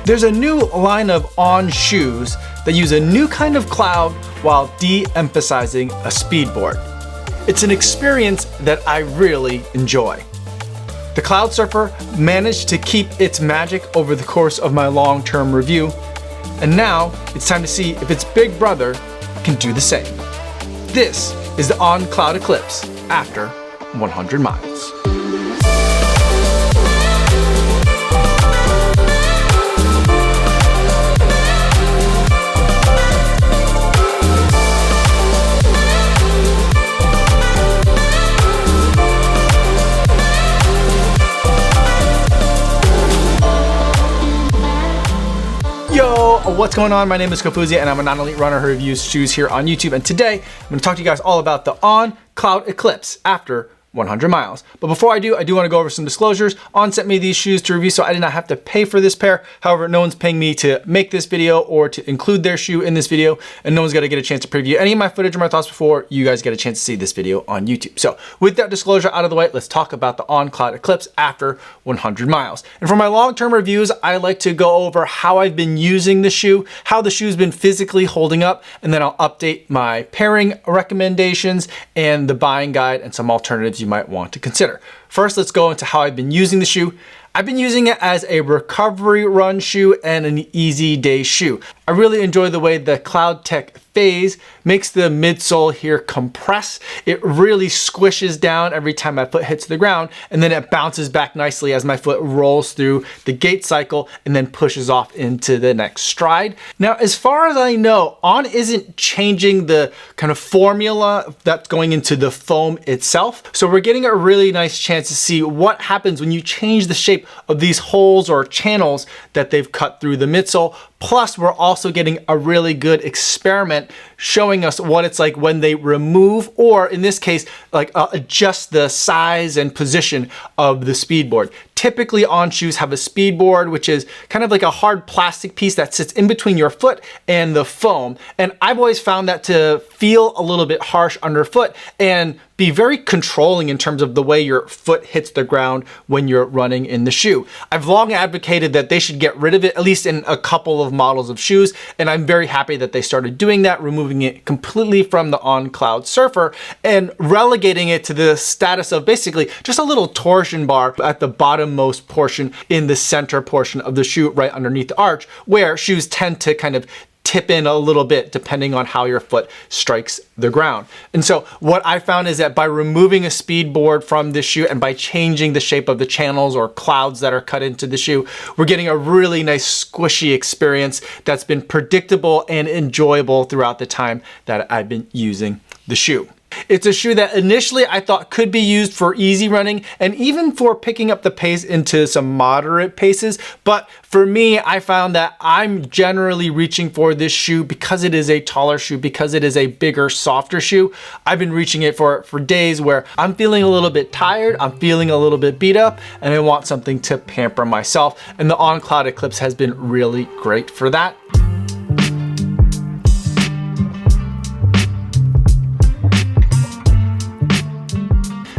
There's a new line of On shoes that use a new kind of cloud while de-emphasizing a speedboard. It's an experience that I really enjoy. The Cloudsurfer managed to keep its magic over the course of my long-term review, and now it's time to see if its big brother can do the same. This is the On Cloudeclipse after 100 miles. Yo, what's going on? My name is Kofuzi and I'm a non-elite runner who reviews shoes here on YouTube. And today I'm going to talk to you guys all about the On Cloudeclipse after 100 miles. But before I do want to go over some disclosures. On sent me these shoes to review, so I did not have to pay for this pair. However, no one's paying me to make this video or to include their shoe in this video, and no one's got to get a chance to preview any of my footage or my thoughts before you guys get a chance to see this video on YouTube. So with that disclosure out of the way, let's talk about the On Cloudeclipse after 100 miles. And for my long-term reviews, I like to go over how I've been using the shoe, how the shoe's been physically holding up, and then I'll update my pairing recommendations and the buying guide and some alternatives you might want to consider. First, let's go into how I've been using the shoe. I've been using it as a recovery run shoe and an easy day shoe. I really enjoy the way the Cloudtech phase makes the midsole here compress. It really squishes down every time my foot hits the ground, and then it bounces back nicely as my foot rolls through the gait cycle and then pushes off into the next stride. Now, as far as I know, On isn't changing the kind of formula that's going into the foam itself. So we're getting a really nice chance to see what happens when you change the shape of these holes or channels that they've cut through the midsole. Plus, we're also getting a really good experiment showing us what it's like when they remove, or in this case, like adjust the size and position of the speedboard. Typically, On shoes have a speedboard, which is kind of like a hard plastic piece that sits in between your foot and the foam. And I've always found that to feel a little bit harsh underfoot and be very controlling in terms of the way your foot hits the ground when you're running in the shoe. I've long advocated that they should get rid of it, at least in a couple of models of shoes, and I'm very happy that they started doing that, removing it completely from the On Cloudsurfer and relegating it to the status of basically just a little torsion bar at the bottommost portion in the center portion of the shoe right underneath the arch, where shoes tend to kind of tip in a little bit depending on how your foot strikes the ground. And so what I found is that by removing a speed board from the shoe and by changing the shape of the channels or clouds that are cut into the shoe, we're getting a really nice squishy experience that's been predictable and enjoyable throughout the time that I've been using the shoe. It's a shoe that initially I thought could be used for easy running and even for picking up the pace into some moderate paces. But for me, I found that I'm generally reaching for this shoe because it is a taller shoe, because it is a bigger, softer shoe. I've been reaching it for days where I'm feeling a little bit tired, I'm feeling a little bit beat up, and I want something to pamper myself. And the On Cloudeclipse has been really great for that.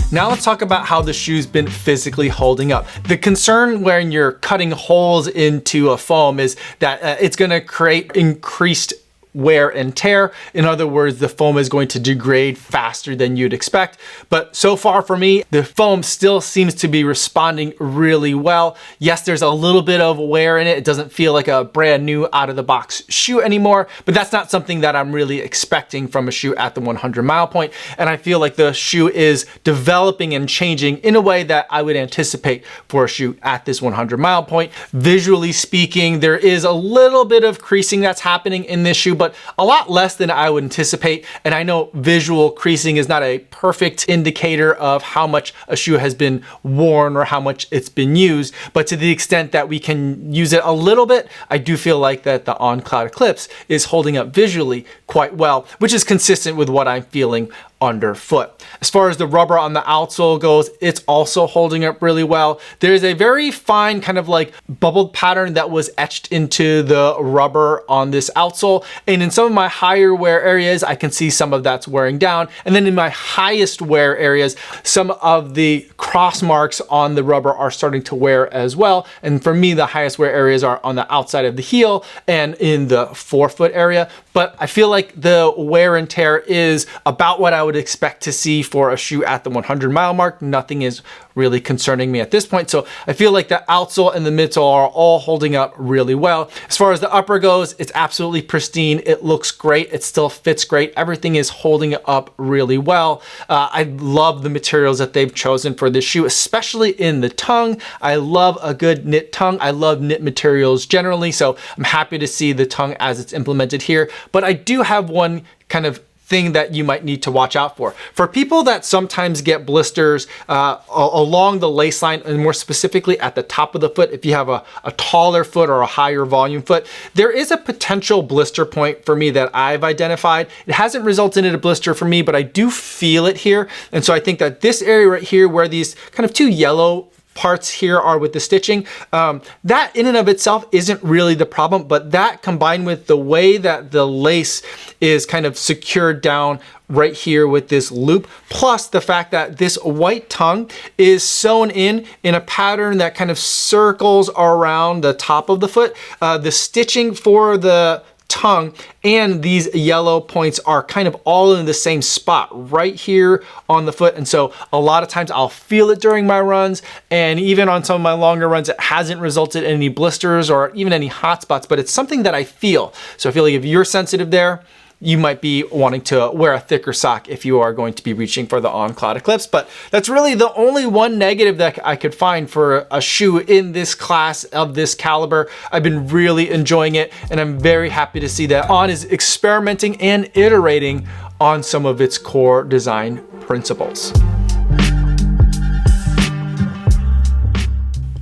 Now let's talk about how the shoe's been physically holding up. The concern when you're cutting holes into a foam is that it's gonna create increased wear and tear. In other words, the foam is going to degrade faster than you'd expect. But so far for me, the foam still seems to be responding really well. Yes, there's a little bit of wear in it. It doesn't feel like a brand new out of the box shoe anymore, but that's not something that I'm really expecting from a shoe at the 100 mile point. And I feel like the shoe is developing and changing in a way that I would anticipate for a shoe at this 100 mile point. Visually speaking, there is a little bit of creasing that's happening in this shoe, but a lot less than I would anticipate. And I know visual creasing is not a perfect indicator of how much a shoe has been worn or how much it's been used, but to the extent that we can use it a little bit, I do feel like that the On Cloudeclipse is holding up visually quite well, which is consistent with what I'm feeling underfoot. As far as the rubber on the outsole goes, it's also holding up really well. There's a very fine kind of like bubbled pattern that was etched into the rubber on this outsole. And in some of my higher wear areas, I can see some of that's wearing down. And then in my highest wear areas, some of the cross marks on the rubber are starting to wear as well. And for me, the highest wear areas are on the outside of the heel and in the forefoot area. But I feel like the wear and tear is about what I would expect to see for a shoe at the 100-mile mark. Nothing is really concerning me at this point. So I feel like the outsole and the midsole are all holding up really well. As far as the upper goes, it's absolutely pristine. It looks great. It still fits great. Everything is holding up really well. I love the materials that they've chosen for this shoe, especially in the tongue. I love a good knit tongue. I love knit materials generally. So I'm happy to see the tongue as it's implemented here. But I do have one kind of thing that you might need to watch out for. For people that sometimes get blisters along the lace line, and more specifically at the top of the foot, if you have a taller foot or a higher volume foot, there is a potential blister point for me that I've identified. It hasn't resulted in a blister for me, but I do feel it here. And so I think that this area right here where these kind of two yellow parts here are with the stitching, that in and of itself isn't really the problem, but that combined with the way that the lace is kind of secured down right here with this loop, plus the fact that this white tongue is sewn in a pattern that kind of circles around the top of the foot. The stitching for the tongue and these yellow points are kind of all in the same spot right here on the foot. And so a lot of times I'll feel it during my runs, and even on some of my longer runs, it hasn't resulted in any blisters or even any hot spots, but it's something that I feel. So I feel like if you're sensitive there, you might be wanting to wear a thicker sock if you are going to be reaching for the On Cloudeclipse. But that's really the only one negative that I could find for a shoe in this class of this caliber. I've been really enjoying it, and I'm very happy to see that On is experimenting and iterating on some of its core design principles.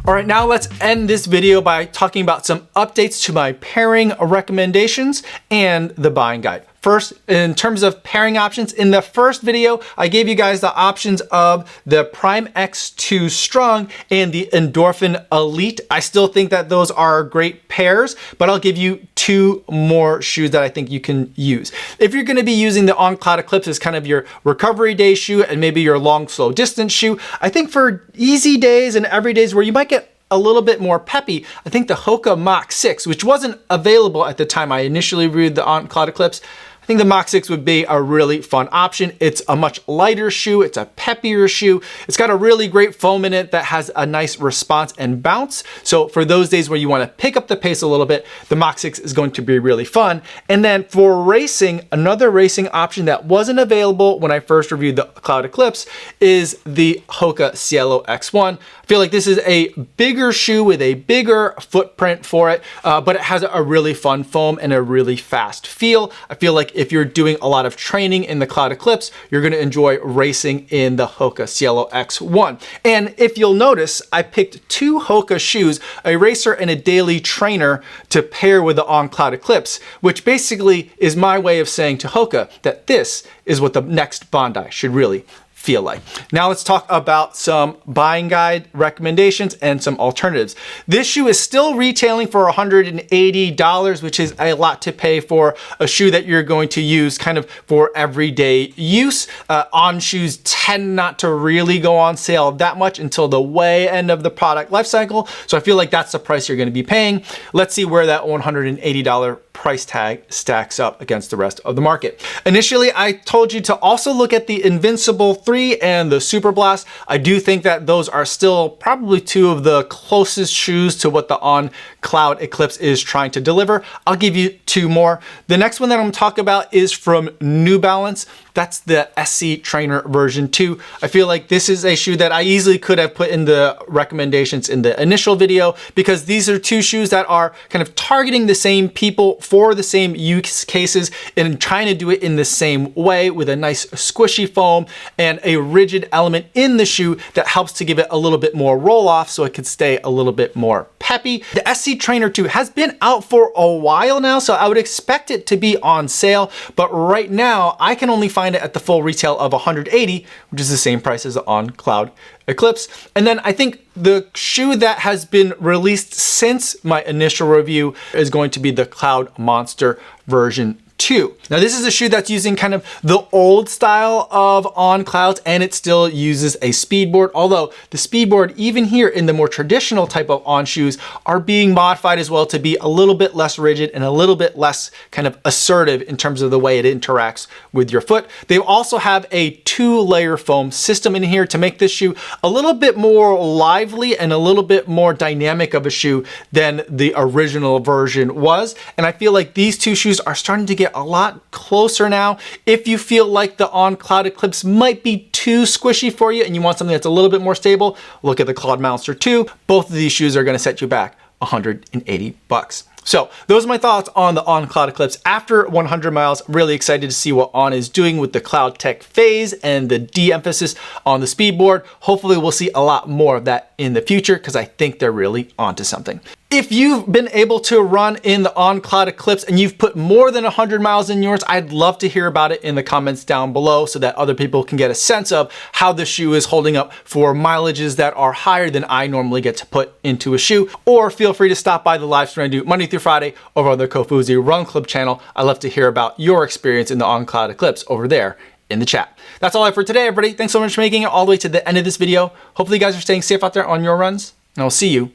All right, now let's end this video by talking about some updates to my pairing recommendations and the buying guide. First, in terms of pairing options, in the first video, I gave you guys the options of the Prime X2 Strung and the Endorphin Elite. I still think that those are great pairs, but I'll give you two more shoes that I think you can use. If you're gonna be using the On Cloudeclipse as kind of your recovery day shoe and maybe your long, slow distance shoe, I think for easy days and every days where you might get a little bit more peppy, I think the Hoka Mach 6, which wasn't available at the time I initially reviewed the On Cloudeclipse, I think the Mach 6 would be a really fun option. It's a much lighter shoe. It's a peppier shoe. It's got a really great foam in it that has a nice response and bounce. So for those days where you want to pick up the pace a little bit, the Mach 6 is going to be really fun. And then for racing, another racing option that wasn't available when I first reviewed the Cloudeclipse is the Hoka Cielo X1. I feel like this is a bigger shoe with a bigger footprint for it, but it has a really fun foam and a really fast feel. I feel like if you're doing a lot of training in the Cloudeclipse, you're gonna enjoy racing in the Hoka Cielo X1. And if you'll notice, I picked two Hoka shoes, a racer and a daily trainer, to pair with the On Cloudeclipse, which basically is my way of saying to Hoka that this is what the next Bondi should really feel like. Now let's talk about some buying guide recommendations and some alternatives. This shoe is still retailing for $180, which is a lot to pay for a shoe that you're going to use kind of for everyday use. On shoes tend not to really go on sale that much until the way end of the product life cycle. So I feel like that's the price you're going to be paying. Let's see where that $180 price tag stacks up against the rest of the market. Initially, I told you to also look at the Invincible 3 and the Super Blast. I do think that those are still probably two of the closest shoes to what the On Cloudeclipse is trying to deliver. I'll give you two more. The next one that I'm going to talk about is from New Balance. That's the SC Trainer version 2. I feel like this is a shoe that I easily could have put in the recommendations in the initial video, because these are two shoes that are kind of targeting the same people for the same use cases and trying to do it in the same way with a nice squishy foam and a rigid element in the shoe that helps to give it a little bit more roll off so it can stay a little bit more peppy. The SC Trainer 2 has been out for a while now, so I would expect it to be on sale, but right now I can only find it at the full retail of $180, which is the same price as on Cloudeclipse. And then I think the shoe that has been released since my initial review is going to be the Cloud Monster version 2. Now this is a shoe that's using kind of the old style of On Clouds, and it still uses a speedboard, although the speedboard even here in the more traditional type of On shoes are being modified as well to be a little bit less rigid and a little bit less kind of assertive in terms of the way it interacts with your foot. They also have a 2-layer foam system in here to make this shoe a little bit more lively and a little bit more dynamic of a shoe than the original version was. And I feel like these two shoes are starting to get a lot closer now. If you feel like the On Cloudeclipse might be too squishy for you and you want something that's a little bit more stable, look at the Cloud Monster 2. Both of these shoes are going to set you back $180. So those are my thoughts on the On Cloudeclipse after 100 miles. Really excited to see what On is doing with the Cloud Tech phase and the de-emphasis on the speedboard. Hopefully we'll see a lot more of that in the future because I think they're really onto something. If you've been able to run in the On Cloudeclipse and you've put more than 100 miles in yours, I'd love to hear about it in the comments down below so that other people can get a sense of how the shoe is holding up for mileages that are higher than I normally get to put into a shoe. Or feel free to stop by the live stream I do Monday through Friday over on the Kofuzi Run Club channel. I'd love to hear about your experience in the On Cloudeclipse over there in the chat. That's all I have for today, everybody. Thanks so much for making it all the way to the end of this video. Hopefully you guys are staying safe out there on your runs, and I'll see you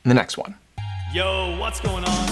in the next one. Yo, what's going on?